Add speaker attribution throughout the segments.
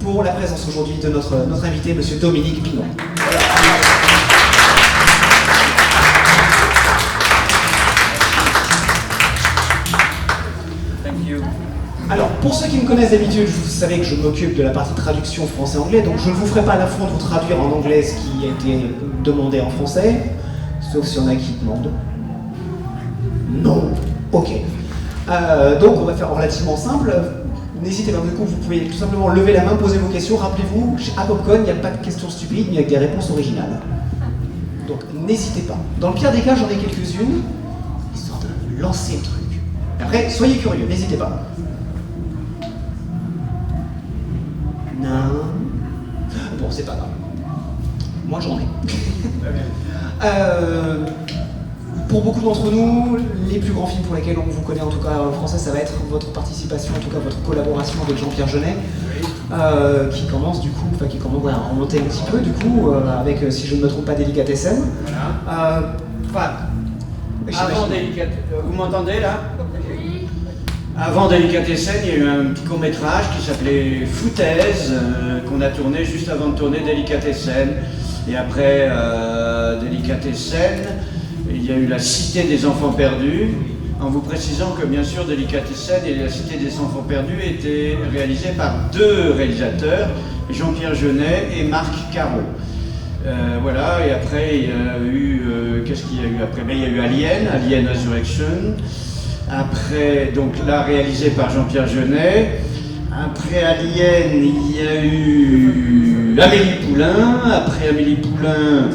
Speaker 1: pour la présence aujourd'hui de notre invité, Monsieur Dominique Pinon.
Speaker 2: Thank you.
Speaker 1: Alors, pour ceux qui me connaissent d'habitude, vous savez que je m'occupe de la partie traduction français-anglais, donc je ne vous ferai pas l'affront de vous traduire en anglais ce qui a été demandé en français, sauf si on a qui demande. Non. Ok. Donc on va faire relativement simple. N'hésitez pas, du coup, vous pouvez tout simplement lever la main, poser vos questions. Rappelez-vous, à Popcorn, il n'y a pas de questions stupides, mais il y a des réponses originales. Donc n'hésitez pas. Dans le pire des cas, j'en ai quelques-unes, histoire de lancer le truc. Après, soyez curieux, n'hésitez pas. Non. Bon, c'est pas grave. Moi, j'en ai. Pour beaucoup d'entre nous, les plus grands films pour lesquels on vous connaît, en tout cas en français, ça va être votre participation, en tout cas votre collaboration avec Jean-Pierre Jeunet, qui commence à remonter un petit peu, du coup, avec, si je ne me trompe pas, Délicatessen.
Speaker 2: Voilà. Avant Délicatessen, vous m'entendez là? Avant Délicatessen, il y a eu un petit court-métrage qui s'appelait Foutaise, qu'on a tourné juste avant de tourner Délicatessen. Et après Délicatessen, il y a eu La Cité des Enfants Perdus, en vous précisant que bien sûr Délicatessen et La Cité des Enfants Perdus étaient réalisés par deux réalisateurs, Jean-Pierre Jeunet et Marc Caro. Voilà, et après il y a eu, qu'est-ce qu'il y a eu après? Il y a eu Alien Resurrection. Après, donc là réalisé par Jean-Pierre Jeunet. Après Alien, il y a eu Amélie Poulain. Après Amélie Poulain,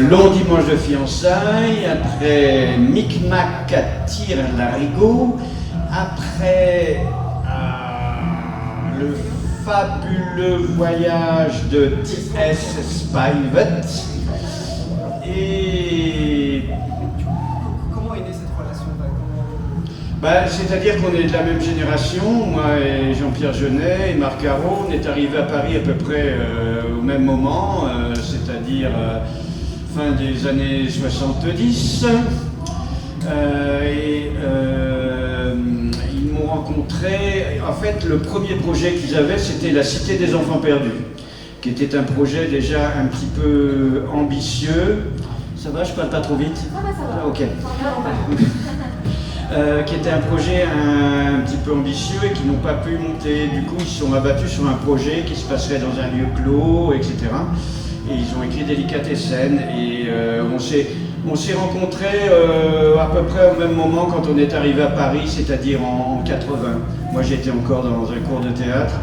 Speaker 2: Long Dimanche de Fiançailles. Après Micmac à Tire-Larigot. Après le fabuleux voyage de T.S. Spivet. Et c'est-à-dire qu'on est de la même génération, moi et Jean-Pierre Jeunet et Marc Caro, on est arrivés à Paris à peu près au même moment, c'est-à-dire fin des années 70. Ils m'ont rencontré, en fait le premier projet qu'ils avaient c'était La Cité des Enfants Perdus, qui était un projet déjà un petit peu ambitieux. Ça va, je parle pas trop vite?
Speaker 3: Ça va.
Speaker 2: Ok. Qui était un projet un petit peu ambitieux et qui n'ont pas pu monter. Du coup, ils se sont abattus sur un projet qui se passerait dans un lieu clos, etc. Et ils ont écrit Délicatessen. Et on s'est rencontrés à peu près au même moment quand on est arrivé à Paris, c'est-à-dire en 80. Moi, j'étais encore dans un cours de théâtre.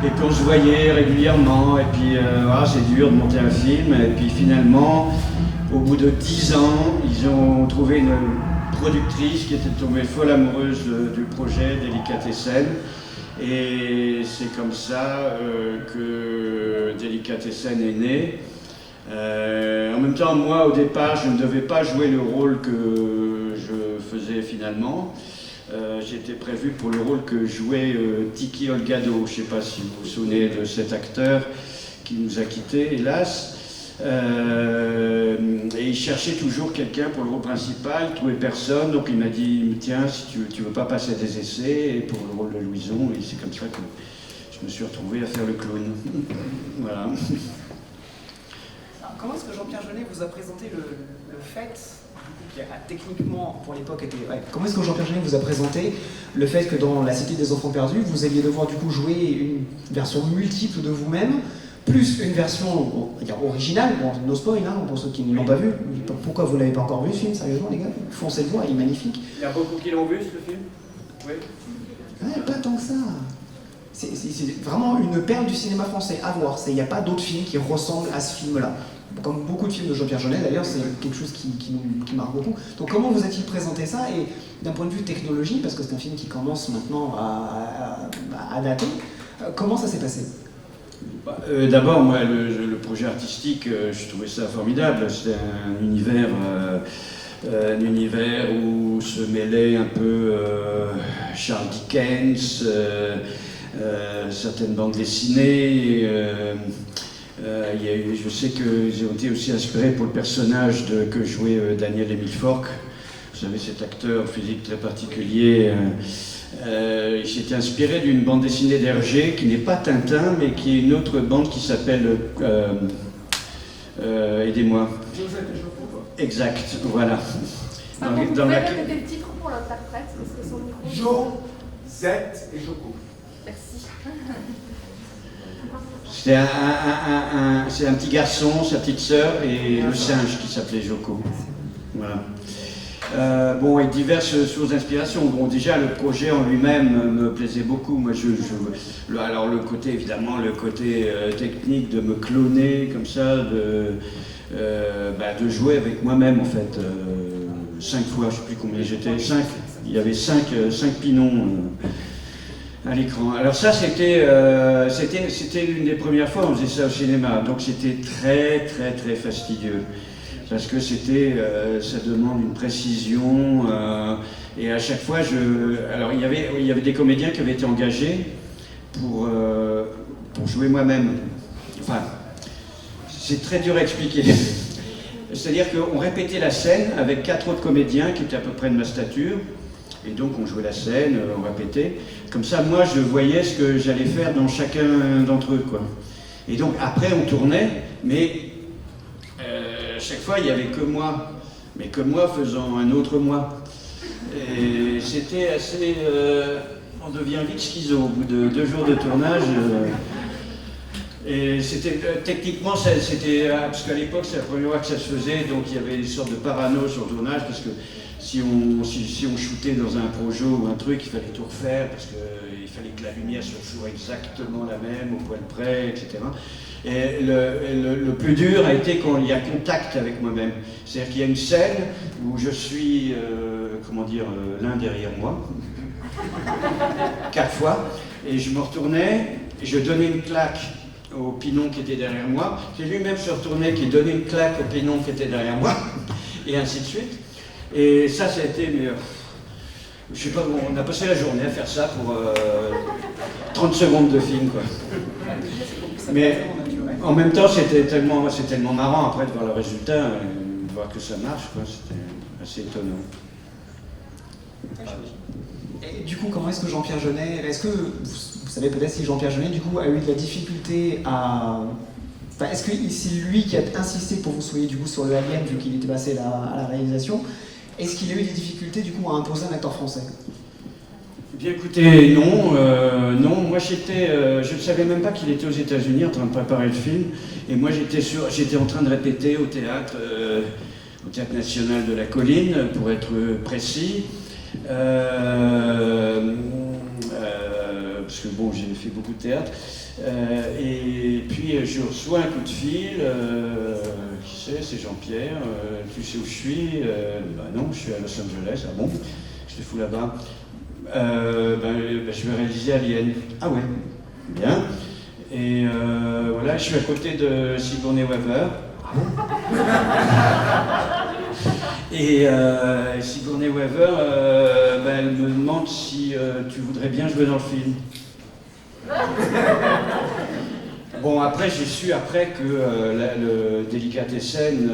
Speaker 2: Et puis on se voyait régulièrement. Et puis, c'est dur de monter un film. Et puis finalement, au bout de 10 ans, ils ont trouvé une productrice qui était tombée folle amoureuse du projet Délicatessen, et c'est comme ça que Délicatessen est né. En même temps, moi au départ je ne devais pas jouer le rôle que je faisais finalement. J'étais prévu pour le rôle que jouait Tiki Olgado. Je ne sais pas si vous vous souvenez de cet acteur qui nous a quittés, hélas. Et il cherchait toujours quelqu'un pour le rôle principal, il ne trouvait personne, donc il m'a dit tiens, si tu veux pas passer des essais, et pour le rôle de Louison, et c'est comme ça que je me suis retrouvé à faire le clown. Voilà.
Speaker 1: Alors, comment est-ce que Jean-Pierre Jeunet vous a présenté le fait, qui a techniquement pour l'époque était. Ouais, comment est-ce que Jean-Pierre Jeunet vous a présenté le fait que dans La Cité des Enfants Perdus, vous alliez devoir du coup jouer une version multiple de vous-même, plus une version originale, bon, no spoil, hein, pour ceux qui ne l'ont pas vu. Pourquoi vous ne l'avez pas encore vu ce film, sérieusement les gars? Foncez le voir, il est magnifique.
Speaker 2: Il y a beaucoup qui l'ont vu ce film? Oui.
Speaker 1: Ouais, pas tant que ça. C'est vraiment une perle du cinéma français à voir. Il n'y a pas d'autres films qui ressemblent à ce film-là. Comme beaucoup de films de Jean-Pierre Jeunet d'ailleurs, c'est quelque chose qui marque beaucoup. Donc comment vous a-t-il présenté ça? Et d'un point de vue technologie, parce que c'est un film qui commence maintenant à dater, comment ça s'est passé?
Speaker 2: D'abord, moi, le projet artistique, je trouvais ça formidable. C'était un univers où se mêlaient un peu Charles Dickens, certaines bandes dessinées. Je sais qu'ils ont été aussi inspirés pour le personnage que jouait Daniel Émile Forque. Vous savez, cet acteur physique très particulier J'étais inspiré d'une bande dessinée d'Hergé qui n'est pas Tintin, mais qui est une autre bande qui s'appelle aidez-moi. Exact, voilà.
Speaker 3: Par contre, vous pouvez répéter le titre pour l'interprète, parce que son micro...
Speaker 4: Jo, Z et Joko.
Speaker 3: Merci.
Speaker 2: C'est un petit garçon, sa petite sœur et le singe qui s'appelait Joko. Voilà. Bon, et diverses sources d'inspiration. Bon, déjà, le projet en lui-même me plaisait beaucoup. Moi, alors, le côté, évidemment, le côté technique de me cloner comme ça, de jouer avec moi-même, en fait. 5 fois, je ne sais plus combien j'étais, 5. Il y avait 5 pinons à l'écran. Alors ça, c'était l'une des premières fois où on faisait ça au cinéma. Donc c'était très, très, très fastidieux. Parce que ça demande une précision, et à chaque fois, alors il y avait des comédiens qui avaient été engagés pour jouer moi-même. Enfin, c'est très dur à expliquer. C'est-à-dire qu'on répétait la scène avec 4 autres comédiens qui étaient à peu près de ma stature, et donc on jouait la scène, on répétait. Comme ça, moi, je voyais ce que j'allais faire dans chacun d'entre eux, quoi. Et donc après, on tournait, mais chaque fois, il n'y avait que moi, mais que moi faisant un autre moi. Et c'était assez... on devient vite schizo au bout de 2 jours de tournage. Et c'était techniquement, parce qu'à l'époque, c'est la première fois que ça se faisait, donc il y avait une sorte de parano sur le tournage, parce que si on shootait dans un projet ou un truc, il fallait tout refaire, parce qu'il fallait que la lumière soit toujours exactement la même, au poil près, etc. Et le plus dur a été quand il y a contact avec moi-même. C'est-à-dire qu'il y a une scène où je suis, l'un derrière moi, 4 fois, et je me retournais, et je donnais une claque au pinon qui était derrière moi, qui lui-même se retournait, qui donnait une claque au pinon qui était derrière moi, et ainsi de suite. Et ça a été, mais je sais pas, on a passé la journée à faire ça pour 30 secondes de film, quoi. Mais en même temps, c'est tellement marrant après de voir le résultat, de voir que ça marche, quoi. C'était assez étonnant.
Speaker 1: Et du coup, comment est-ce que Jean-Pierre Jeunet, est-ce que vous savez peut-être si Jean-Pierre Jeunet, du coup, a eu de la difficulté à... Enfin, est-ce que c'est lui qui a insisté pour que vous soyez, du coup, sur le Alien, vu qu'il était passé à la réalisation? Est-ce qu'il a eu des difficultés, du coup, à imposer un acteur français?
Speaker 2: Eh bien, écoutez, non. Non, moi, je ne savais même pas qu'il était aux États-Unis en train de préparer le film. Et moi, j'étais en train de répéter au Théâtre National de la Colline, pour être précis. Parce que bon, j'ai fait beaucoup de théâtre, et puis je reçois un coup de fil, qui c'est Jean-Pierre, tu sais où je suis? Bah non, je suis à Los Angeles. Ah bon, je te fous là-bas. Je vais réaliser Alien. Ah ouais, bien. Et voilà, je suis à côté de Sigourney Weaver. Et Sigourney Weaver, elle me demande si tu voudrais bien jouer dans le film. Bon, après, j'ai su que le Délicatessen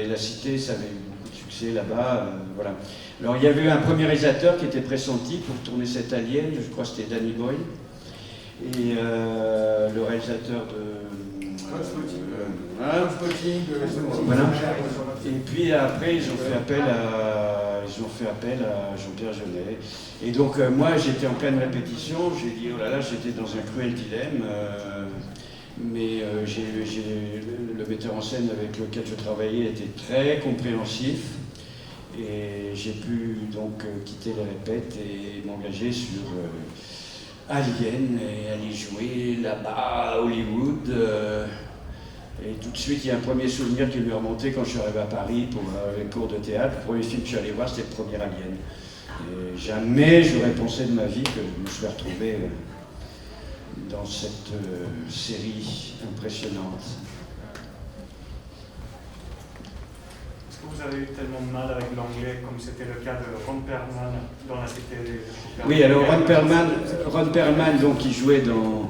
Speaker 2: et la Cité, ça avait eu beaucoup de succès là-bas. Voilà. Alors, il y avait eu un premier réalisateur qui était pressenti pour tourner cet Alien, je crois que c'était Danny Boyle. Et le réalisateur de... Voilà. Et puis après, ils ont fait appel à Jean-Pierre Jeunet. Et donc moi, j'étais en pleine répétition. J'ai dit oh là là, j'étais dans un cruel dilemme. Mais le metteur en scène avec lequel je travaillais était très compréhensif. Et j'ai pu donc quitter les répètes et m'engager sur Alien et aller jouer là-bas à Hollywood. Et tout de suite, il y a un premier souvenir qui lui est remonté quand je suis arrivé à Paris pour les cours de théâtre. Le premier film que je suis allé voir, c'était le premier Alien. Et jamais j'aurais pensé de ma vie que je me serais retrouvé dans cette série impressionnante.
Speaker 5: Est-ce que vous avez eu tellement de mal avec l'anglais comme c'était le cas de Ron Perlman dans la Cité des...
Speaker 2: Oui, alors Ron Perlman donc, qui jouait dans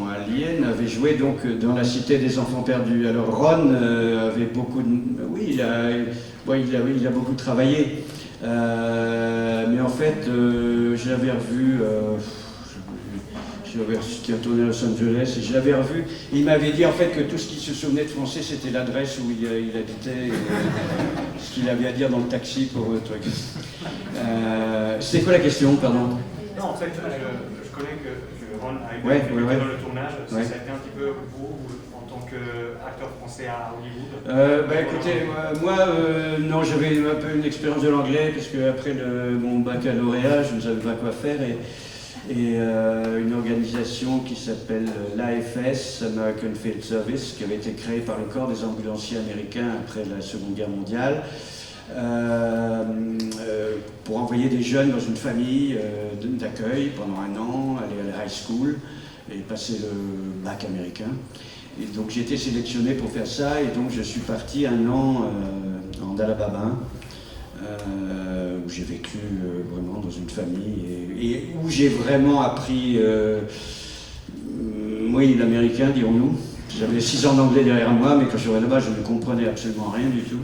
Speaker 2: Alien, avait joué donc dans La Cité des Enfants Perdus. Alors Ron avait beaucoup de... Oui, il a beaucoup travaillé. Mais en fait, je l'avais revu. Qui a tourné à Los Angeles, et je l'avais revu. Il m'avait dit en fait que tout ce qu'il se souvenait de français, c'était l'adresse où il habitait, et ce qu'il avait à dire dans le taxi pour le truc. C'était quoi la question, pardon?
Speaker 5: Non, en fait, je connais que Ron a été
Speaker 2: Ouais.
Speaker 5: dans le tournage. Ça a été un petit peu vous, en tant qu'acteur français à Hollywood.
Speaker 2: Écoutez, moi non, j'avais un peu une expérience de l'anglais, parce qu'après mon baccalauréat, je ne savais pas quoi faire, et une organisation qui s'appelle l'AFS, American Field Service, qui avait été créée par le corps des ambulanciers américains après la Seconde Guerre mondiale, pour envoyer des jeunes dans une famille d'accueil pendant un an, aller à la high school et passer le bac américain. Et donc j'ai été sélectionné pour faire ça, et donc je suis parti un an en Alabama, où j'ai vécu vraiment dans une famille et où j'ai vraiment appris, oui, l'américain, dirons-nous. J'avais 6 ans d'anglais derrière moi, mais quand je suis là-bas, je ne comprenais absolument rien du tout.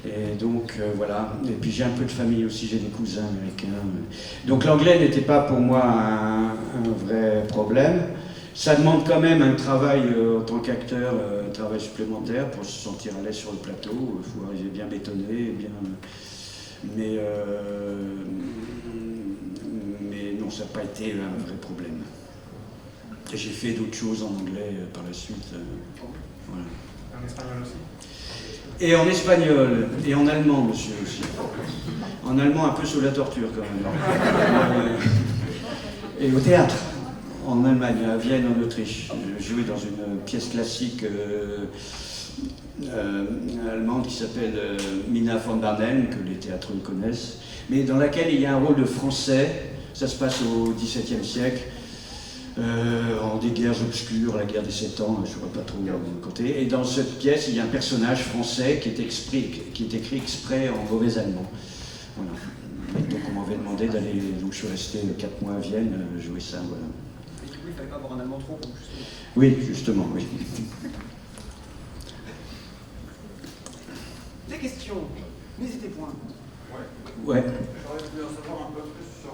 Speaker 2: Et donc voilà, et puis j'ai un peu de famille aussi, j'ai des cousins américains. Donc l'anglais n'était pas pour moi un vrai problème. Ça demande quand même un travail en tant qu'acteur, un travail supplémentaire pour se sentir à l'aise sur le plateau. Il faut arriver bien bétonné, bien... Mais non, ça n'a pas été un vrai problème. Et j'ai fait d'autres choses en anglais par la suite. Voilà.
Speaker 5: En espagnol aussi?
Speaker 2: Et en espagnol, et en allemand, monsieur, aussi. En allemand, un peu sous la torture, quand même. Et au théâtre, en Allemagne, à Vienne, en Autriche. Je jouais dans une pièce classique allemande qui s'appelle Mina von Barnhelm, que les théâtreux connaissent, mais dans laquelle il y a un rôle de français. Ça se passe au XVIIe siècle, en des guerres obscures, la guerre des 7 ans, je ne saurais pas trop côté. Et dans cette pièce, il y a un personnage français qui est écrit exprès en mauvais allemand. Voilà. Et donc on m'avait demandé d'aller, donc je suis resté 4 mois à Vienne, jouer ça, voilà.
Speaker 6: Et du coup, il ne fallait pas avoir un allemand trop, justement.
Speaker 2: Oui, justement, oui.
Speaker 6: Des questions? N'hésitez point.
Speaker 2: Ouais.
Speaker 7: J'aurais voulu en savoir un peu plus sur...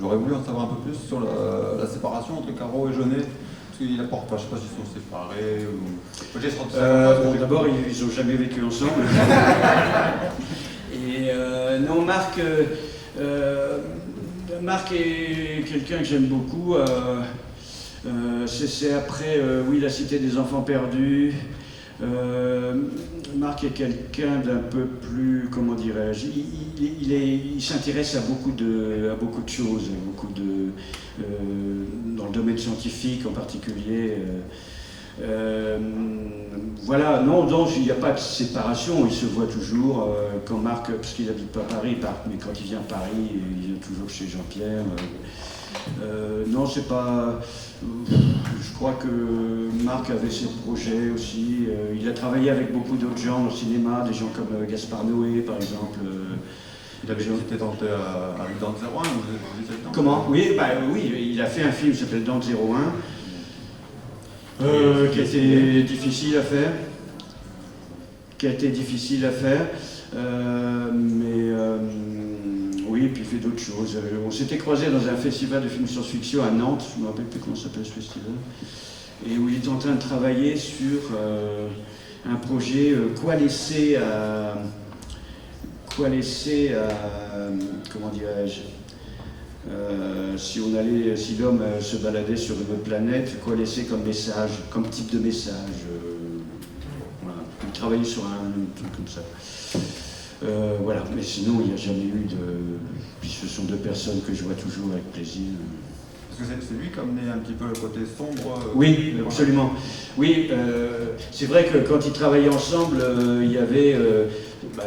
Speaker 7: J'aurais voulu en savoir un peu plus sur la séparation entre Caro et Jeunet. Parce qu'il apporte pas, je ne sais pas s'ils sont séparés ou...
Speaker 2: Bon, d'abord, ils n'ont jamais vécu ensemble. Et non, Marc est quelqu'un que j'aime beaucoup. C'est après, oui, La Cité des Enfants Perdus. Marc est quelqu'un d'un peu plus, comment dirais-je, il s'intéresse à beaucoup de choses, dans le domaine scientifique en particulier. Voilà, non, il n'y a pas de séparation, il se voit toujours. Quand Marc, parce qu'il n'habite pas Paris, mais quand il vient à Paris, il vient toujours chez Jean-Pierre. Non, c'est pas... Je crois que Marc avait ses projets aussi. Il a travaillé avec beaucoup d'autres gens au cinéma, des gens comme Gaspard Noé, par exemple.
Speaker 7: Il avait été tenté avec Dante 01, vous étiez dedans?
Speaker 2: Comment? Oui, il a fait un film qui s'appelle Dante 01, qui a été difficile à faire. Oui, puis il fait d'autres choses. On s'était croisés dans un festival de films science-fiction à Nantes, je ne me rappelle plus comment s'appelle ce festival, et où il était en train de travailler sur un projet quoi laisser à comment dirais-je, si l'homme se baladait sur une autre planète, quoi laisser comme message, comme type de message. Voilà. Il travaillait sur un truc comme ça. Voilà, mais sinon il n'y a jamais eu de... Puis ce sont 2 personnes que je vois toujours avec plaisir.
Speaker 7: Parce que c'est lui qui a amené un petit peu le côté sombre.
Speaker 2: Oui, absolument. Oui, c'est vrai que quand ils travaillaient ensemble, il y avait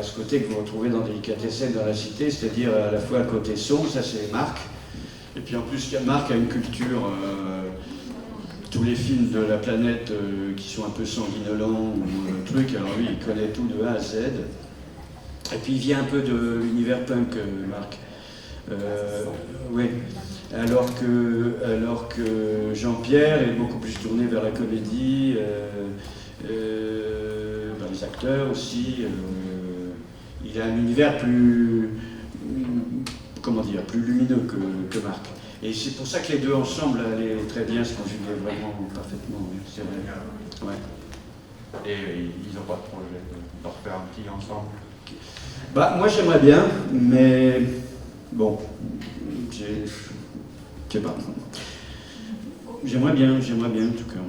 Speaker 2: ce côté que vous retrouvez dans Délicatessen, dans La Cité, c'est-à-dire à la fois le côté sombre, ça c'est Marc, et puis en plus Marc a une culture... tous les films de la planète qui sont un peu sanguinolents ou truc, alors lui il connaît tout de A à Z. Et puis il vient un peu de l'univers punk, Marc. Oui. Alors que Jean-Pierre est beaucoup plus tourné vers la comédie, vers les acteurs. acteur aussi. Il a un univers plus, comment dire, plus lumineux que Marc. Et c'est pour ça que les deux ensemble allaient très bien, se conjuguaient vraiment parfaitement. Oui, c'est vrai. Ouais.
Speaker 7: Et ils n'ont pas de projet de refaire un petit ensemble?
Speaker 2: Bah, moi j'aimerais bien, mais bon, je sais pas. J'aimerais bien en tout cas.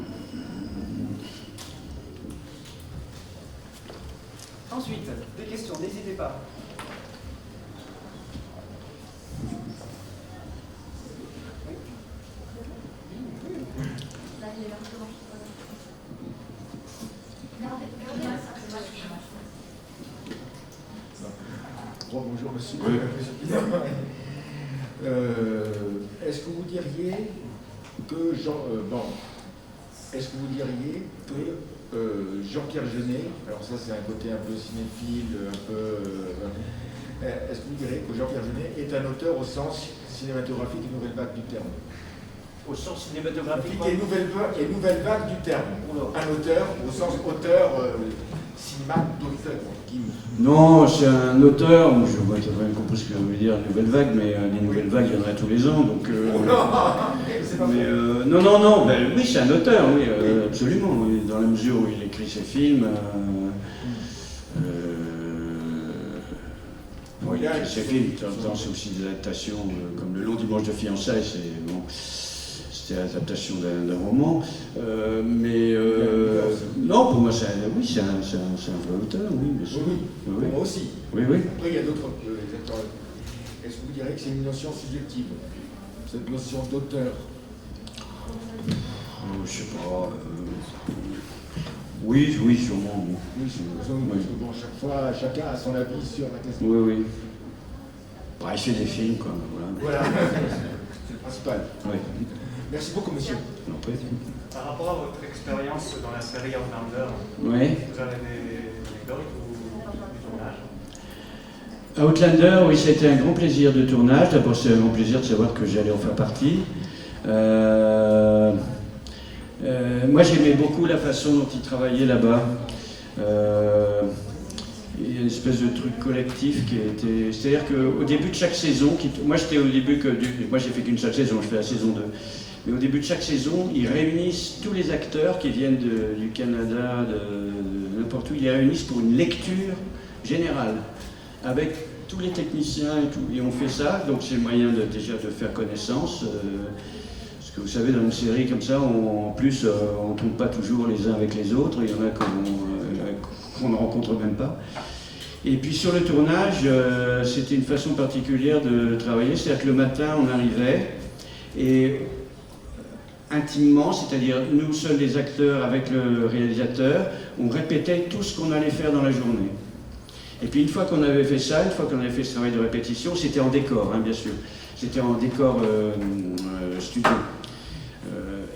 Speaker 6: Ensuite, des questions, n'hésitez pas.
Speaker 8: Bonjour monsieur.
Speaker 7: Oui.
Speaker 8: Est-ce que vous diriez que Jean-Pierre Jeunet, alors ça c'est un côté un peu cinéphile, est-ce que vous diriez que Jean-Pierre Jeunet est un auteur au sens cinématographique et nouvelle vague du terme?
Speaker 2: Au sens cinématographique
Speaker 8: Et nouvelle vague du terme. Un auteur au sens auteur, cinéma d'auteur.
Speaker 2: Non, c'est un auteur, je vois que tu as bien compris ce que je veux dire, nouvelle vague, mais les nouvelles vagues, il y en a tous les ans, donc... non, ben, oui, c'est un auteur, oui, absolument, oui, dans la mesure où il écrit ses films, bon, il écrit ses films, de temps en temps, c'est aussi des adaptations, comme Le Long Dimanche de Fiançailles, c'était l'adaptation d'un roman, non, pour moi, c'est un vrai auteur, oui, bien sûr.
Speaker 8: Oui, pour moi aussi.
Speaker 2: Oui.
Speaker 8: Après, il y a d'autres acteurs. Est-ce que vous diriez que c'est une notion subjective, cette notion d'auteur?
Speaker 2: Je sais pas. Oui, sûrement.
Speaker 8: Oui, bon, chaque fois, chacun a son avis sur la question.
Speaker 2: Oui. Bah, il fait des films, quoi.
Speaker 8: Voilà. C'est le principal.
Speaker 2: Oui.
Speaker 8: Merci beaucoup, monsieur.
Speaker 5: Par rapport à votre expérience dans la série Outlander,
Speaker 2: Oui.
Speaker 5: vous avez des anecdotes ou du tournage?
Speaker 2: Outlander, oui, ça a été un grand plaisir de tournage. D'abord, c'est un grand plaisir de savoir que j'allais en faire partie. Moi, j'aimais beaucoup la façon dont ils travaillaient là-bas. Il y a une espèce de truc collectif qui était... C'est-à-dire qu'au début de chaque saison, moi j'étais au début moi j'ai fait qu'une seule saison, je fais la saison 2. Mais au début de chaque saison, ils réunissent tous les acteurs qui viennent du Canada, de n'importe où, ils les réunissent pour une lecture générale, avec tous les techniciens et tout. Et on fait ça, donc c'est le moyen déjà de faire connaissance. Parce que vous savez, dans une série comme ça, en plus, on ne tombe pas toujours les uns avec les autres, il y en a qu'on ne rencontre même pas. Et puis sur le tournage, c'était une façon particulière de travailler, c'est-à-dire que le matin, on arrivait, et intimement, c'est-à-dire nous seuls les acteurs avec le réalisateur, on répétait tout ce qu'on allait faire dans la journée. Et puis une fois qu'on avait fait ça, une fois qu'on avait fait ce travail de répétition, c'était en décor, hein, bien sûr. C'était en décor studio.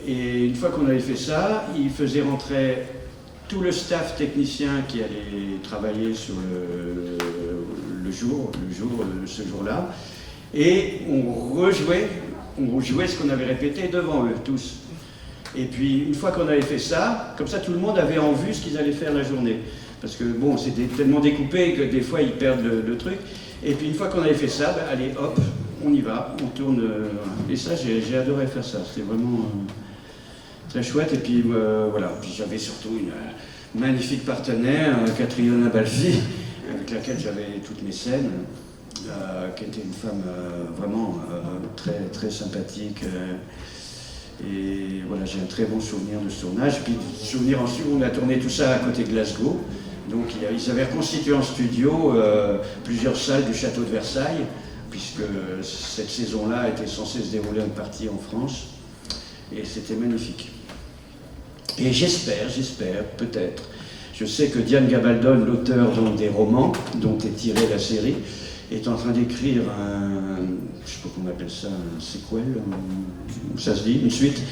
Speaker 2: Et une fois qu'on avait fait ça, il faisait rentrer tout le staff technicien qui allait travailler sur ce jour-là. Et on rejouait ce qu'on avait répété devant eux, tous. Et puis, une fois qu'on avait fait ça, comme ça, tout le monde avait en vue ce qu'ils allaient faire la journée. Parce que, bon, c'était tellement découpé que des fois, ils perdent le truc. Et puis, une fois qu'on avait fait ça, ben, allez, hop, on y va, on tourne. Et ça, j'ai adoré faire ça. C'était vraiment très chouette. Et puis, voilà. Puis, j'avais surtout une magnifique partenaire, Catriona Balfi, avec laquelle j'avais toutes mes scènes. Qui était une femme vraiment très, très sympathique. Et voilà, j'ai un très bon souvenir de ce tournage. Et puis, souvenir ensuite, on a tourné tout ça à côté de Glasgow. Donc, ils avaient reconstitué en studio plusieurs salles du château de Versailles, puisque cette saison-là était censée se dérouler en partie en France. Et c'était magnifique. Et j'espère, peut-être. Je sais que Diane Gabaldon, l'auteur des romans dont est tirée la série, est en train d'écrire je ne sais pas comment on appelle ça, un sequel, ça se dit, une suite,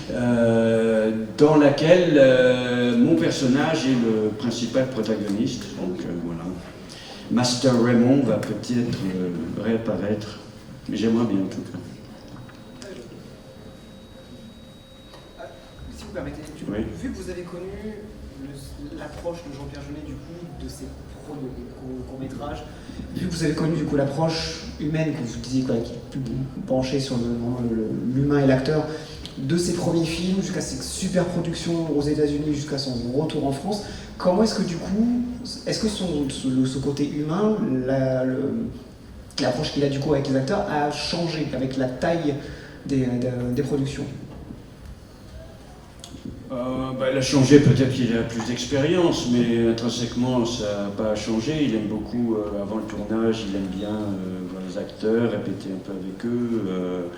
Speaker 2: dans laquelle mon personnage est le principal protagoniste. Donc voilà. Master Raymond va peut-être réapparaître, mais j'aimerais bien en tout cas.
Speaker 6: Si vous permettez,
Speaker 2: Oui.
Speaker 6: vu que vous avez connu l'approche de Jean-Pierre Jeunet du coup de ses premiers courts-métrages.
Speaker 1: Vu que vous avez connu du coup l'approche humaine, que vous disiez quoi, qui est plus penchée sur l'humain et l'acteur, de ses premiers films jusqu'à ses super productions aux États-Unis, jusqu'à son retour en France, comment est-ce que du coup, est-ce que ce côté humain, l'approche qu'il a du coup avec les acteurs a changé avec la taille des productions?
Speaker 2: Il a changé, peut-être qu'il a plus d'expérience, mais intrinsèquement ça n'a pas changé. Il aime beaucoup, avant le tournage, il aime bien voir les acteurs, répéter un peu avec eux.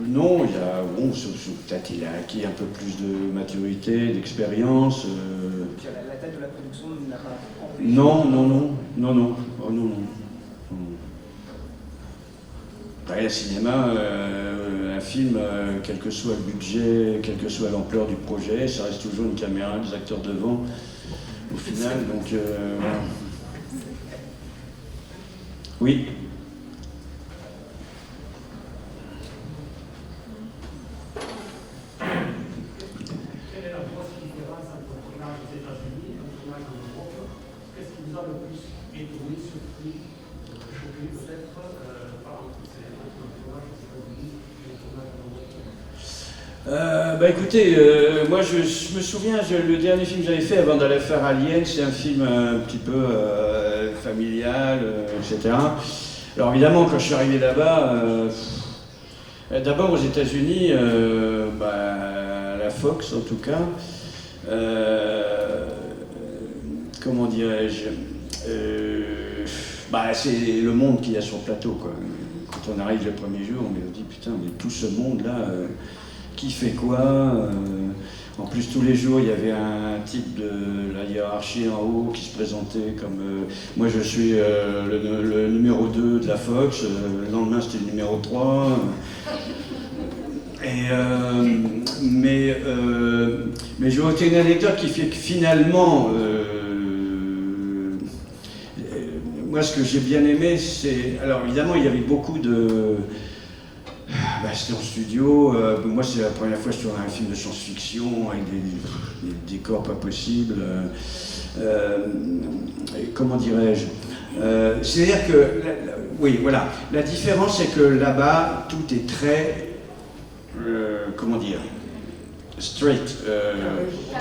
Speaker 2: Non, peut-être il a acquis un peu plus de maturité, d'expérience.
Speaker 6: La taille de la production n'a pas empêché.
Speaker 2: Non. Oh, non. Après, le cinéma, un film, quel que soit le budget, quelle que soit l'ampleur du projet, ça reste toujours une caméra, des acteurs devant, au final, donc voilà. Oui.
Speaker 9: Quelle est la grosse différence entre le tournage aux États-Unis et le tournage en Europe? Qu'est-ce qui vous a le plus étonné, surpris, choqué peut-être par exemple, c'est le tournage aux États-Unis et le tournage en Europe?
Speaker 2: Écoutez, moi je me souviens, le dernier film que j'avais fait avant d'aller faire Alien, c'est un film un petit peu familial, etc. Alors évidemment, quand je suis arrivé là-bas, d'abord aux États-Unis, la Fox en tout cas, comment dirais-je, c'est le monde qu'il y a sur le plateau, quoi. Quand on arrive le premier jour, on me dit putain, mais tout ce monde-là, qui fait quoi? En plus, tous les jours, il y avait un type de la hiérarchie en haut qui se présentait comme moi je suis le numéro 2 de la Fox, le lendemain c'était le numéro 3. Mais je vais raconter une anecdote qui fait que finalement, moi ce que j'ai bien aimé, c'est. Alors évidemment, il y avait beaucoup de. C'était en studio, moi c'est la première fois que je tournais un film de science-fiction avec des décors pas possibles. Comment dirais-je, c'est-à-dire que, oui voilà, la différence c'est que là-bas tout est très, comment dire, straight.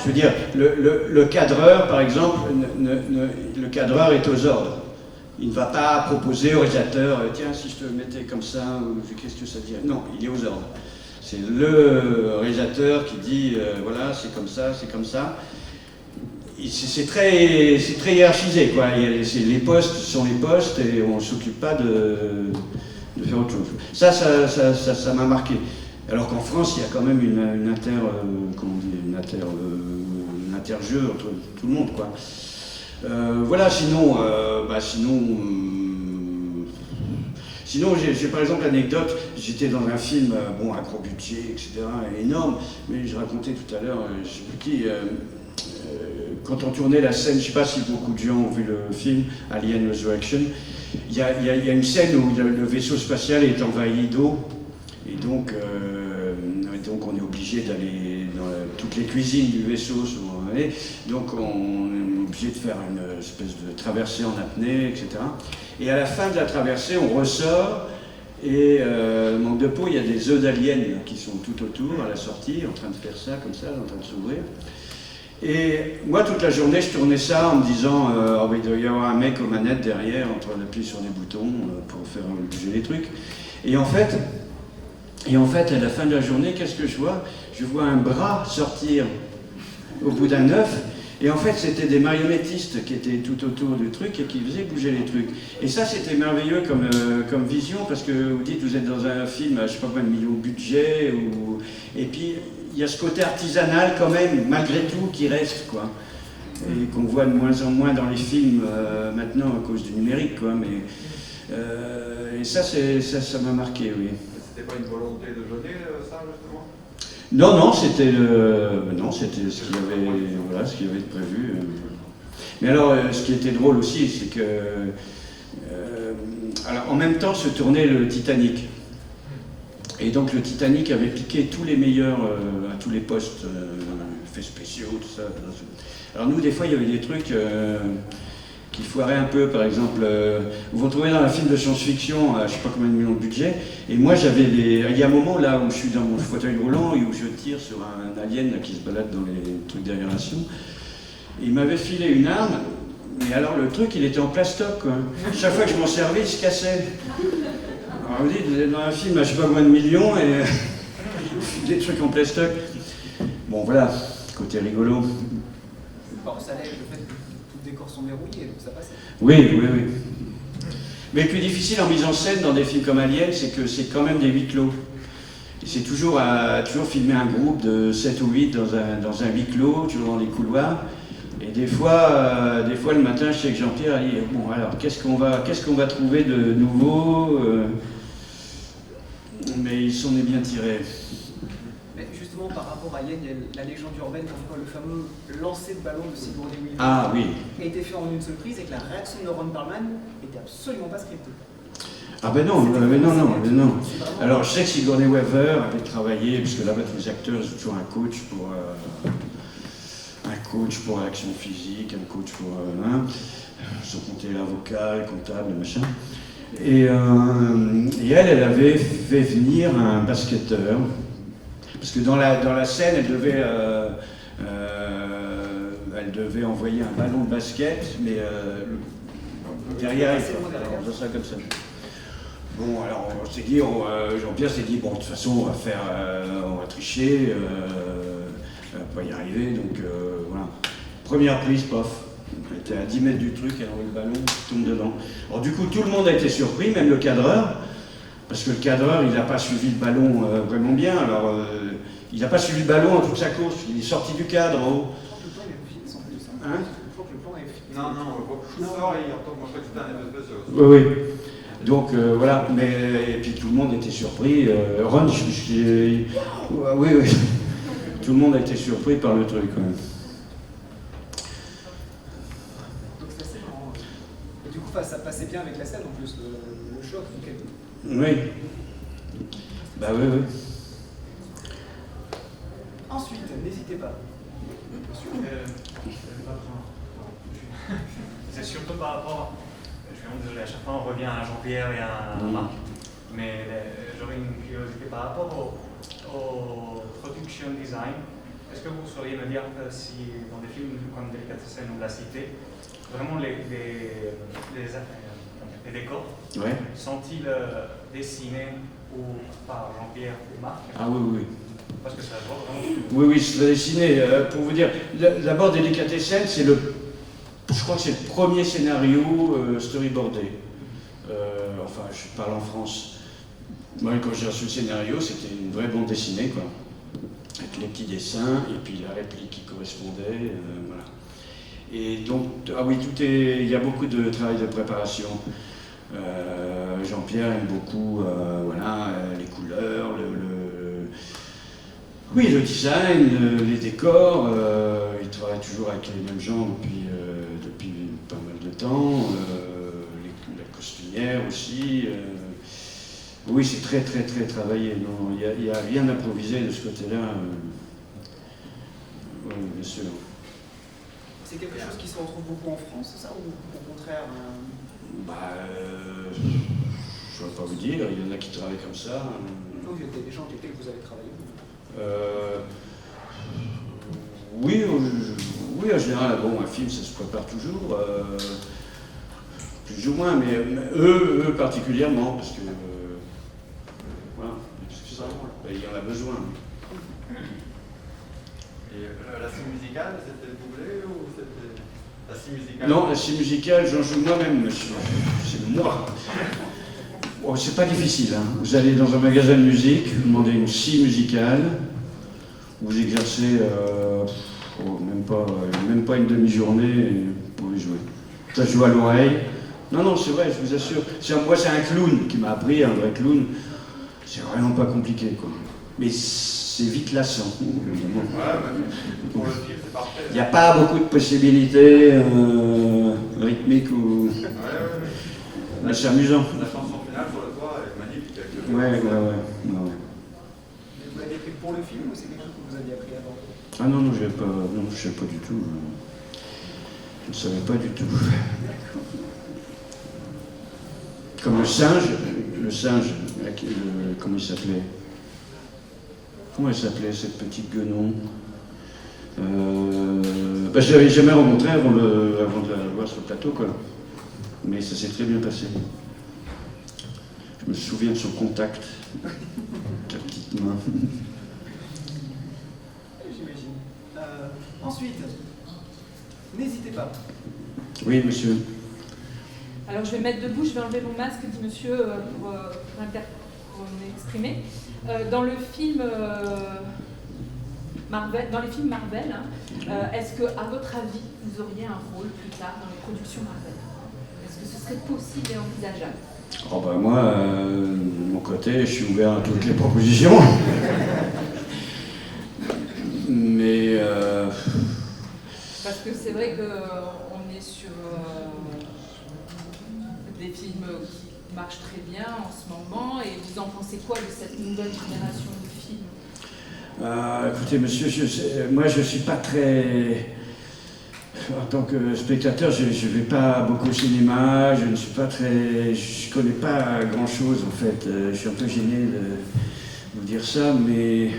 Speaker 2: Je veux dire, le cadreur par exemple, le cadreur est aux ordres. Il ne va pas proposer au réalisateur, tiens, si je te mettais comme ça, qu'est-ce que ça dirait? Non, il est aux ordres. C'est le réalisateur qui dit, voilà, c'est comme ça, c'est comme ça. C'est très hiérarchisé, quoi. Les postes sont les postes et on ne s'occupe pas de faire autre chose. Ça m'a marqué. Alors qu'en France, il y a quand même une interjeu entre tout le monde, quoi. Voilà, sinon j'ai par exemple l'anecdote, j'étais dans un film, à gros budget, etc., énorme, mais je racontais tout à l'heure, je sais plus qui, quand on tournait la scène, je sais pas si beaucoup de gens ont vu le film, Alien Resurrection, il y a une scène où le vaisseau spatial est envahi d'eau, et donc on est obligé d'aller dans toutes les cuisines du vaisseau, donc on est obligé de faire une espèce de traversée en apnée, etc. Et à la fin de la traversée, on ressort et manque de peau, il y a des œufs d'aliens qui sont tout autour à la sortie, en train de faire ça, comme ça, en train de s'ouvrir. Et moi, toute la journée, je tournais ça en me disant il doit y avoir un mec aux manettes derrière, en train d'appuyer sur des boutons pour faire bouger les trucs. Et en fait, à la fin de la journée, qu'est-ce que je vois? Je vois un bras sortir au bout d'un œuf, et en fait c'était des marionnettistes qui étaient tout autour du truc et qui faisaient bouger les trucs. Et ça c'était merveilleux comme vision, parce que vous dites vous êtes dans un film à je sais pas combien de millions de budget, et puis il y a ce côté artisanal quand même, malgré tout, qui reste, quoi. Et qu'on voit de moins en moins dans les films maintenant à cause du numérique, quoi. Mais, et ça m'a marqué, oui.
Speaker 7: C'était pas une volonté de Jeunet, ça, justement?
Speaker 2: Non, c'était ce qu'il y avait de prévu. Mais alors, ce qui était drôle aussi, c'est que, alors, en même temps, se tournait le Titanic. Et donc, le Titanic avait piqué tous les meilleurs à tous les postes, effets spéciaux, tout ça. Alors nous, des fois, il y avait des trucs qui foiraient un peu, par exemple, vous vous retrouvez dans un film de science-fiction, je sais pas combien de millions de budget, et moi j'avais il y a un moment là où je suis dans mon fauteuil roulant et où je tire sur un alien là, qui se balade dans les trucs d'aération, et il m'avait filé une arme, mais alors le truc il était en plastoc, quoi. Chaque fois que je m'en servais, il se cassait. Alors vous dites, vous êtes dans un film à je sais pas combien de millions et des trucs en plastoc. Bon voilà, côté rigolo.
Speaker 6: Bon, ça l'est, le fait que tout le décor sont verrouillés, donc ça passe.
Speaker 2: Oui. Mais le plus difficile en mise en scène dans des films comme Alien, c'est que c'est quand même des huis clos. Et c'est toujours filmer un groupe de 7 ou 8 dans un huis clos, toujours dans les couloirs. Et des fois le matin, je sais que Jean-Pierre dit bon alors qu'est-ce qu'on va trouver de nouveau mais ils sont bien tirés.
Speaker 6: Mais justement, par rapport à Alien, il y a la légende urbaine comme quoi le fameux lancer de ballon de Sigourney Weaver a été fait en une seule prise et que la réaction de Ron Perlman n'était absolument pas scriptée.
Speaker 2: Ah ben non, non. Alors je sais que Sigourney Weaver avait travaillé, parce que là-bas tous les acteurs ont toujours un coach pour l'action physique, un coach pour sans compter l'avocat, le comptable, le machin. Et elle avait fait venir un basketteur. Parce que dans la scène, elle devait envoyer un ballon de basket, mais derrière, elle faisait ça comme ça. Bon, alors on s'est dit, Jean-Pierre s'est dit, bon, de toute façon, on va tricher, elle va pas y arriver, donc voilà. Première prise, pof. Elle était à 10 mètres du truc, elle envoie le ballon, tombe dedans. Alors du coup, tout le monde a été surpris, même le cadreur. Parce que le cadreur, il n'a pas suivi le ballon vraiment bien, alors il n'a pas suivi le ballon en toute sa course, il est sorti du cadre en haut. Hein?
Speaker 7: Non, je sors et il retombe en fait, c'était un effet spécial.
Speaker 2: Oui. Donc voilà, et puis tout le monde était surpris. Ron, oui. Tout le monde a été surpris par le truc. Ouais.
Speaker 6: Donc c'est assez marrant. Et du coup, ça passait bien avec la scène en plus, le choc.
Speaker 2: Oui. Bah oui.
Speaker 6: Ensuite, n'hésitez pas.
Speaker 5: C'est surtout par rapport, je suis désolé, à chaque fois on revient à Jean-Pierre et à Marc, mais j'aurais une curiosité par rapport au production design. Est-ce que vous sauriez me dire si dans des films comme Delicatessen ou La Cité, vraiment les décors sont-ils dessinés par Jean-Pierre ou Marc?
Speaker 2: Ah oui.
Speaker 5: Parce que ça se voit vraiment.
Speaker 2: Oui, c'est dessiné. Pour vous dire, d'abord Delicatessen, je crois que c'est le premier scénario storyboardé. Enfin, je parle en France. Moi, quand j'ai reçu le scénario, c'était une vraie bande dessinée, quoi. Avec les petits dessins et puis la réplique qui correspondait, voilà. Et donc, il y a beaucoup de travail de préparation. Jean-Pierre aime beaucoup, les couleurs, le design, les décors. Il travaille toujours avec les mêmes gens depuis pas mal de temps. La costumière aussi. Oui, c'est très travaillé. Non, il n'y a rien d'improvisé de ce côté-là. Oui, bien sûr.
Speaker 6: C'est quelque chose qui se retrouve beaucoup en France, c'est ça, ou au contraire
Speaker 2: je ne vais pas vous dire, il y en a qui travaillent comme ça.
Speaker 6: Non, il y a des gens avec lesquels vous avez travaillé.
Speaker 2: Oui, en général, bon, un film, ça se prépare toujours, plus ou moins, mais eux particulièrement, parce que, voilà, il y en a besoin.
Speaker 7: Et la scie musicale, c'était doublé ou c'était la scie musicale?
Speaker 2: Non, la scie musicale, j'en joue moi-même, monsieur. C'est moi. Oh, c'est pas difficile, hein. Vous allez dans un magasin de musique, vous demandez une scie musicale, vous exercez même pas une demi-journée et vous pouvez jouer. Ça joue à l'oreille. Non, c'est vrai, je vous assure. Moi, c'est un clown qui m'a appris, un vrai clown. C'est vraiment pas compliqué, quoi. Mais c'est vite lassant.
Speaker 7: Pour le film, c'est parfait.
Speaker 2: Il n'y a pas beaucoup de possibilités rythmiques ou... Mais c'est amusant.
Speaker 7: La chanson finale sur le toit est magnifique.
Speaker 2: Ouais.
Speaker 6: Vous l'avez appris pour le film ou c'est quelque chose que vous aviez appris avant?
Speaker 2: Ah non, je ne savais pas du tout. Je ne savais pas du tout. Comme le singe, comment il s'appelait? Comment elle s'appelait, cette petite guenon? Je ne l'avais jamais rencontrée avant de la voir sur le plateau, quoi. Mais ça s'est très bien passé. Je me souviens de son contact, la petite main.
Speaker 6: J'imagine. Ensuite, n'hésitez pas.
Speaker 2: Oui, monsieur.
Speaker 3: Alors je vais me mettre debout, je vais enlever mon masque, dit monsieur, pour m'exprimer. Dans le film Marvel, dans les films Marvel, est-ce que, à votre avis, vous auriez un rôle plus tard dans les productions Marvel? Est-ce que ce serait possible et envisageable?
Speaker 2: Oh bah moi, de mon côté, je suis ouvert à toutes les propositions. Mais
Speaker 3: parce que c'est vrai qu'on est sur des films qui marchent très bien en ce moment, et vous en pensez quoi de cette nouvelle génération de films?
Speaker 2: Écoutez, monsieur, moi je suis pas très... En tant que spectateur, je ne vais pas beaucoup au cinéma, je ne suis pas très... Je connais pas grand-chose en fait. Je suis un peu gêné de vous dire ça, mais...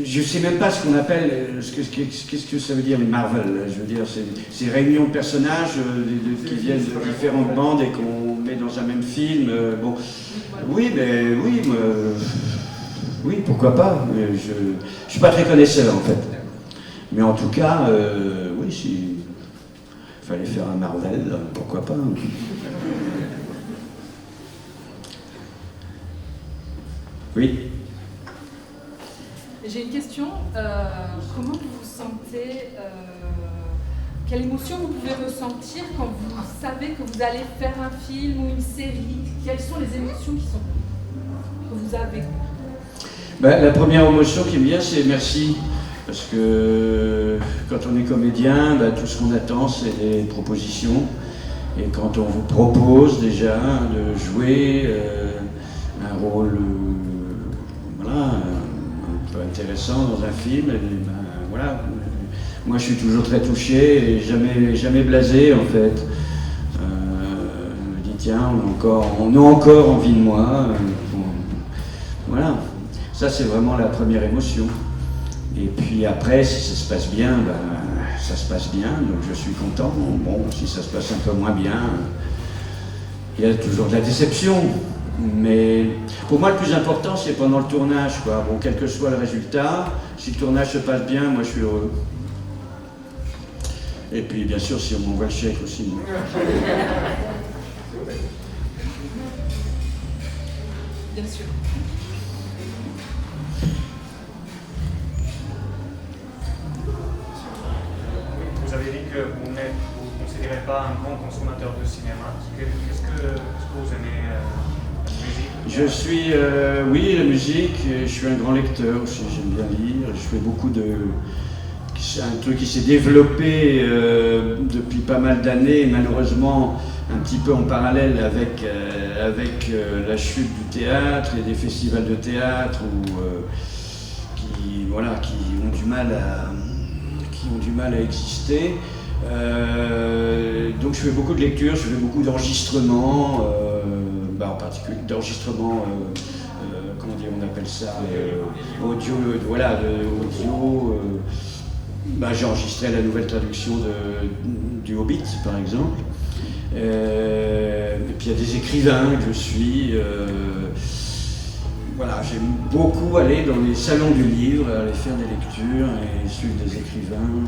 Speaker 2: je ne sais même pas ce qu'on appelle, qu'est-ce que ça veut dire les Marvel. Je veux dire, c'est réunions de personnages qui viennent de différentes bandes et qu'on met dans un même film. Bon, oui, mais oui, oui, pourquoi pas. Je ne suis pas très connaisseur en fait. Mais en tout cas, oui, s'il fallait faire un Marvel, pourquoi pas. Oui.
Speaker 3: J'ai une question. Comment vous vous sentez, quelle émotion vous pouvez ressentir quand vous savez que vous allez faire un film ou une série? Quelles sont les émotions que vous avez?
Speaker 2: La première émotion qui me vient, c'est merci. Parce que quand on est comédien, tout ce qu'on attend, c'est des propositions. Et quand on vous propose déjà de jouer un rôle voilà, un peu intéressant dans un film, voilà. Moi je suis toujours très touché et jamais blasé en fait. Je me dis tiens, on a encore envie de moi. Voilà, ça c'est vraiment la première émotion. Et puis après, si ça se passe bien, ça se passe bien, donc je suis content. Bon, si ça se passe un peu moins bien, il y a toujours de la déception. Mais pour moi, le plus important, c'est pendant le tournage, quoi. Bon, quel que soit le résultat, si le tournage se passe bien, moi je suis heureux. Et puis, bien sûr, si on m'envoie le chèque aussi.
Speaker 3: Bien sûr.
Speaker 5: Vous avez dit que vous ne vous considérez pas un grand consommateur de cinéma. Qu'est-ce que vous aimez la musique?
Speaker 2: Je suis, oui, la musique, je suis un grand lecteur aussi, j'aime bien lire. Je fais beaucoup de... C'est un truc qui s'est développé depuis pas mal d'années, malheureusement un petit peu en parallèle avec la chute du théâtre et des festivals de théâtre qui ont du mal à exister. Donc je fais beaucoup de lectures, je fais beaucoup d'enregistrements, en particulier d'enregistrements, comment dire, on appelle ça, audio, voilà, audio. J'ai enregistré la nouvelle traduction du Hobbit, par exemple. Et puis il y a des écrivains que je suis. Voilà, j'aime beaucoup aller dans les salons du livre, aller faire des lectures et suivre des écrivains.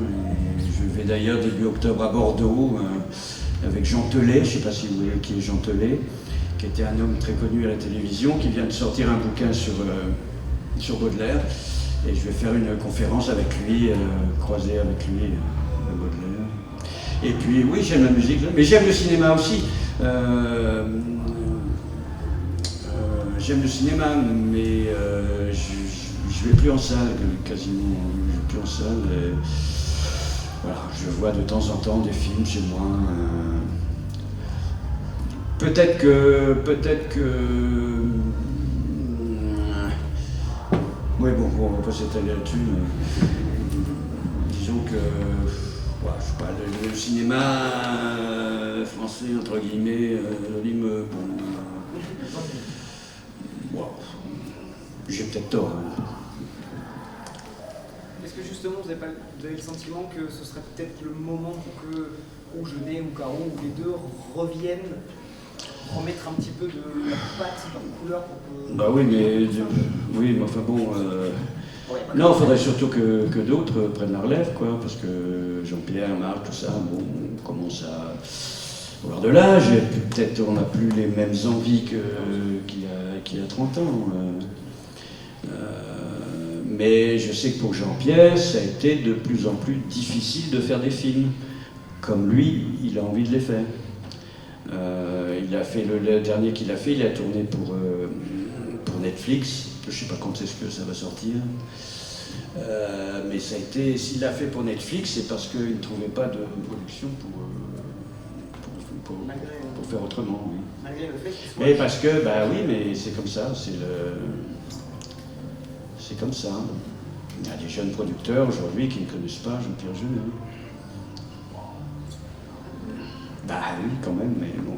Speaker 2: Et je vais d'ailleurs début octobre à Bordeaux avec Jean Telet, je ne sais pas si vous voyez qui est Jean Telet, qui était un homme très connu à la télévision, qui vient de sortir un bouquin sur Baudelaire. Et je vais faire une conférence avec lui, croiser avec lui Baudelaire. Et puis oui, j'aime la musique, mais j'aime le cinéma aussi. J'aime le cinéma, mais je vais plus en salle, quasiment. Je vais plus en salle. Et, voilà, je vois de temps en temps des films chez moi. Peut-être que Oui, bon, on va pas s'étaler là-dessus, mais disons que je sais pas, le cinéma français, entre guillemets, j'ai peut-être tort. Hein.
Speaker 6: Est-ce que justement vous avez le sentiment que ce serait peut-être le moment pour que ou Jeunet ou Caro ou les deux reviennent remettre un petit peu de leur patte, leur couleur pour que...
Speaker 2: Bah oui, mais enfin bon... non, il faudrait surtout que d'autres prennent la relève, quoi, parce que Jean-Pierre, Marc, tout ça, bon, on commence à avoir de l'âge, et puis peut-être on n'a plus les mêmes envies qu'il y a 30 ans. Mais je sais que pour Jean-Pierre, ça a été de plus en plus difficile de faire des films, comme lui, il a envie de les faire. Il a fait le dernier qu'il a fait, il a tourné pour Netflix. Je ne sais pas quand est-ce que ça va sortir. Mais ça a été, s'il l'a fait pour Netflix, c'est parce qu'il ne trouvait pas de production pour faire autrement. Oui.
Speaker 6: Malgré le fait qu'il soit...
Speaker 2: Mais parce que, bah oui, mais c'est comme ça, c'est comme ça. Il y a des jeunes producteurs aujourd'hui qui ne connaissent pas Jean-Pierre Jeunet. Bah oui, quand même, mais bon.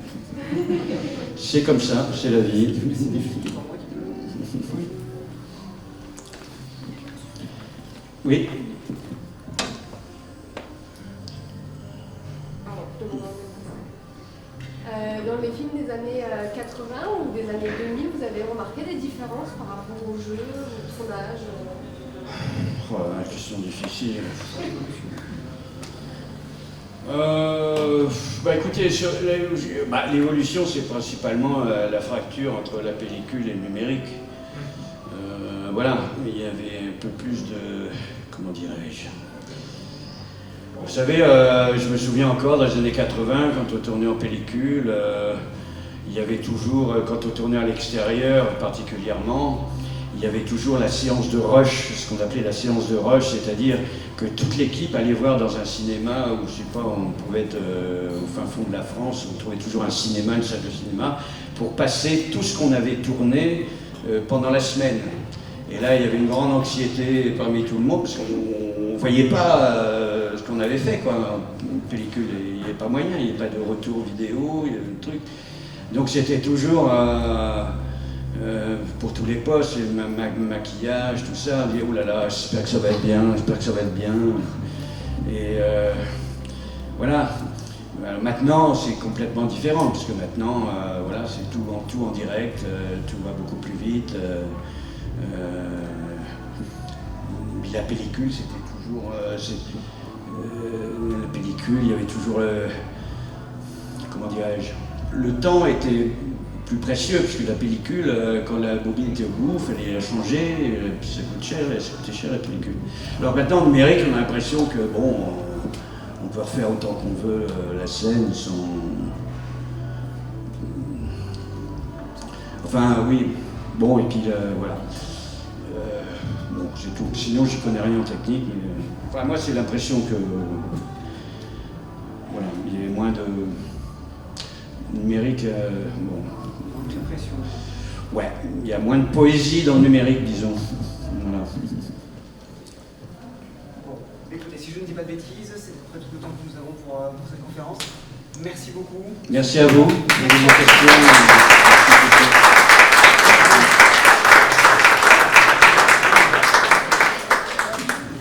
Speaker 2: C'est comme ça, c'est la vie. Oui.
Speaker 10: Dans les films des années 80 ou des années 2000, vous avez remarqué des différences par rapport au jeu, au tournage
Speaker 2: Voilà, question difficile. Écoutez, l'évolution, c'est principalement la fracture entre la pellicule et le numérique. Voilà, il y avait un peu plus de... Comment dirais-je ? Vous savez, je me souviens encore dans les années 80, quand on tournait en pellicule, il y avait toujours, quand on tournait à l'extérieur particulièrement, il y avait toujours la séance de rush, ce qu'on appelait la séance de rush, c'est-à-dire que toute l'équipe allait voir dans un cinéma où, je sais pas, on pouvait être au fin fond de la France, on trouvait toujours un cinéma, une salle de cinéma, pour passer tout ce qu'on avait tourné pendant la semaine. Et là, il y avait une grande anxiété parmi tout le monde, parce qu'on ne voyait pas ce qu'on avait fait, quoi. Une pellicule, il n'y avait pas moyen, il n'y avait pas de retour vidéo, il y avait un truc. Donc c'était toujours... pour tous les postes, maquillage, tout ça, on dit oh là là, j'espère que ça va être bien, j'espère que ça va être bien. Et voilà. Alors maintenant, c'est complètement différent, parce que maintenant, voilà, c'est tout en direct, tout va beaucoup plus vite. La pellicule, c'était toujours... la pellicule, il y avait toujours... comment dirais-je ? Le temps était plus précieux, puisque la pellicule, quand la bobine était au bout, il fallait la changer, puis ça coûtait cher la pellicule. Alors maintenant, en numérique, on a l'impression que, bon, on peut refaire autant qu'on veut la scène sans... Enfin, oui, bon, et puis voilà. Bon, c'est tout. Sinon, je ne connais rien en technique. Mais, enfin, moi, c'est l'impression que... voilà, il y avait moins de... numérique, bon... Ouais, il y a moins de poésie dans le numérique, disons. Voilà.
Speaker 6: Bon, écoutez, si je ne dis pas de bêtises, c'est à peu près tout le temps que nous avons pour cette conférence. Merci beaucoup.
Speaker 2: Merci à vous.